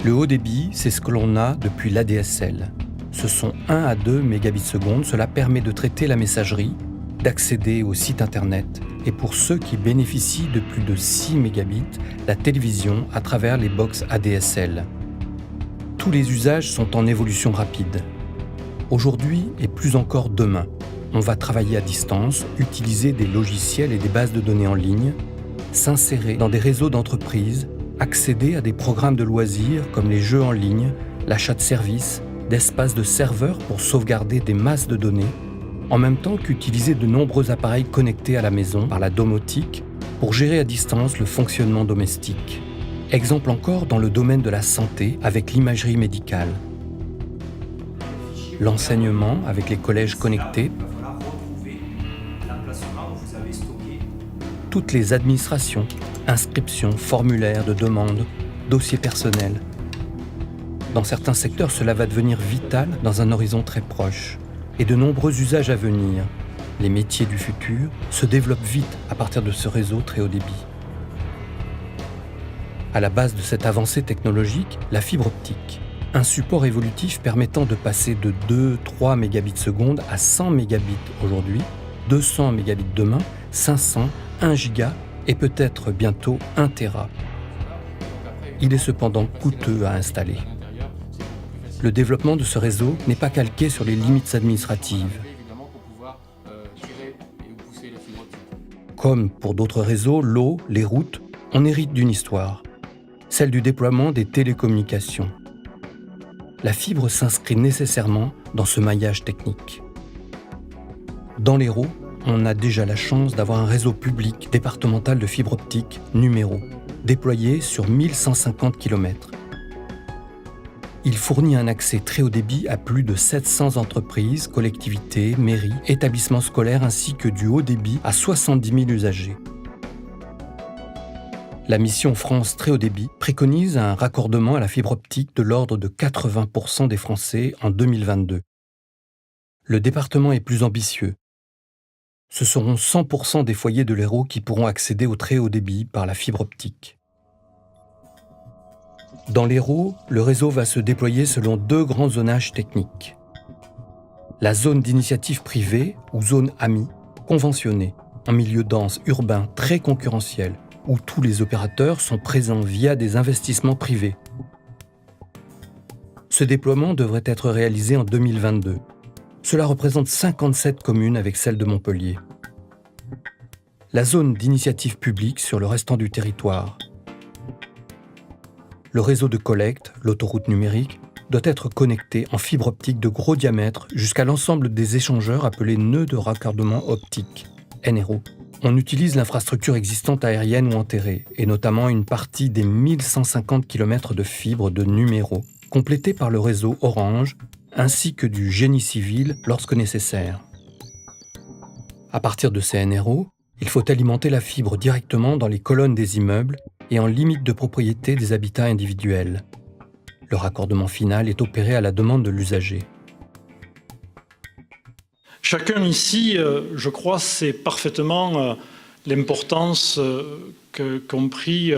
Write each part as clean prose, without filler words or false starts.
Le haut débit, c'est ce que l'on a depuis l'ADSL. Ce sont 1 à 2 mégabits seconde. Cela permet de traiter la messagerie, d'accéder au site internet et pour ceux qui bénéficient de plus de 6 mégabits, la télévision à travers les box ADSL. Tous les usages sont en évolution rapide. Aujourd'hui et plus encore demain, on va travailler à distance, utiliser des logiciels et des bases de données en ligne, s'insérer dans des réseaux d'entreprises, accéder à des programmes de loisirs comme les jeux en ligne, l'achat de services, d'espaces de serveurs pour sauvegarder des masses de données, en même temps qu'utiliser de nombreux appareils connectés à la maison par la domotique pour gérer à distance le fonctionnement domestique. Exemple encore dans le domaine de la santé avec l'imagerie médicale. L'enseignement avec les collèges connectés. Toutes les administrations, inscriptions, formulaires de demande, dossiers personnels. Dans certains secteurs, cela va devenir vital dans un horizon très proche. Et de nombreux usages à venir, les métiers du futur, se développent vite à partir de ce réseau très haut débit. À la base de cette avancée technologique, la fibre optique, un support évolutif permettant de passer de 2-3 mégabits seconde à 100 mégabits aujourd'hui, 200 mégabits demain, 500, 1 giga et peut-être bientôt 1 téra. Il est cependant coûteux à installer. Le développement de ce réseau n'est pas calqué sur les limites administratives. Comme pour d'autres réseaux, l'eau, les routes, on hérite d'une histoire, celle du déploiement des télécommunications. La fibre s'inscrit nécessairement dans ce maillage technique. Dans l'Hérault, on a déjà la chance d'avoir un réseau public départemental de fibre optique numéro, déployé sur 1150 km. Il fournit un accès très haut débit à plus de 700 entreprises, collectivités, mairies, établissements scolaires ainsi que du haut débit à 70 000 usagers. La mission France Très Haut Débit préconise un raccordement à la fibre optique de l'ordre de 80% des Français en 2022. Le département est plus ambitieux. Ce seront 100% des foyers de l'Hérault qui pourront accéder au très haut débit par la fibre optique. Dans l'Hérault, le réseau va se déployer selon 2 grands zonages techniques. La zone d'initiative privée, ou zone AMI, conventionnée, en milieu dense, urbain, très concurrentiel, où tous les opérateurs sont présents via des investissements privés. Ce déploiement devrait être réalisé en 2022. Cela représente 57 communes avec celle de Montpellier. La zone d'initiative publique sur le restant du territoire. Le réseau de collecte, l'autoroute numérique, doit être connecté en fibre optique de gros diamètre jusqu'à l'ensemble des échangeurs appelés nœuds de raccordement optique, NRO. On utilise l'infrastructure existante aérienne ou enterrée, et notamment une partie des 1150 km de fibres de numéro, complétée par le réseau Orange, ainsi que du génie civil lorsque nécessaire. À partir de ces NRO, il faut alimenter la fibre directement dans les colonnes des immeubles et en limite de propriété des habitats individuels. Le raccordement final est opéré à la demande de l'usager. Chacun ici, je crois, sait parfaitement l'importance qu'ont pris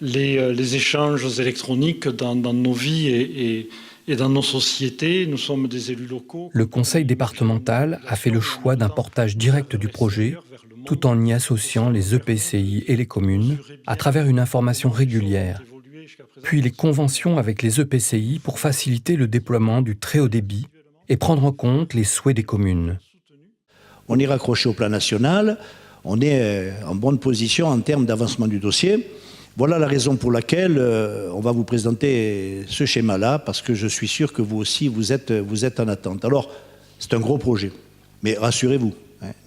les échanges électroniques dans nos vies et dans nos sociétés. Nous sommes des élus locaux. Le conseil départemental a fait le choix d'un portage direct du projet, tout en y associant les EPCI et les communes, à travers une information régulière, puis les conventions avec les EPCI pour faciliter le déploiement du très haut débit et prendre en compte les souhaits des communes. On est raccroché au plan national, on est en bonne position en termes d'avancement du dossier. Voilà la raison pour laquelle on va vous présenter ce schéma-là, parce que je suis sûr que vous aussi, vous êtes en attente. Alors, c'est un gros projet, mais rassurez-vous,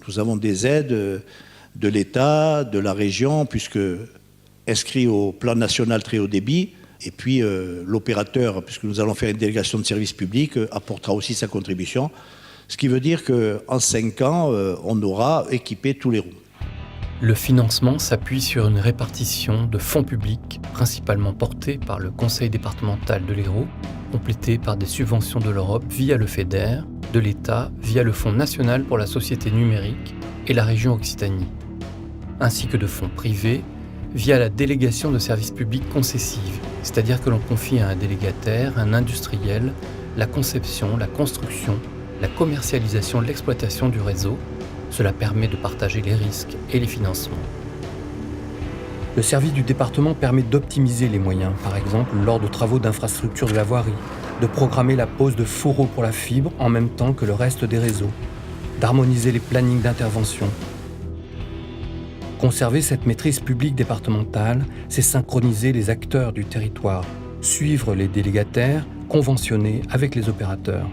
nous avons des aides de l'État, de la région, puisque inscrit au plan national très haut débit, et puis l'opérateur, puisque nous allons faire une délégation de service public, apportera aussi sa contribution, ce qui veut dire qu'en 5 ans, on aura équipé tous les roues. Le financement s'appuie sur une répartition de fonds publics, principalement portés par le conseil départemental de l'Hérault, complétés par des subventions de l'Europe via le FEDER, de l'État via le Fonds national pour la société numérique et la région Occitanie, ainsi que de fonds privés via la délégation de services publics concessive, c'est-à-dire que l'on confie à un délégataire, un industriel, la conception, la construction, la commercialisation, l'exploitation du réseau. Cela permet de partager les risques et les financements. Le service du département permet d'optimiser les moyens, par exemple lors de travaux d'infrastructure de la voirie, de programmer la pose de fourreaux pour la fibre en même temps que le reste des réseaux, d'harmoniser les plannings d'intervention. Conserver cette maîtrise publique départementale, c'est synchroniser les acteurs du territoire, suivre les délégataires, conventionner avec les opérateurs.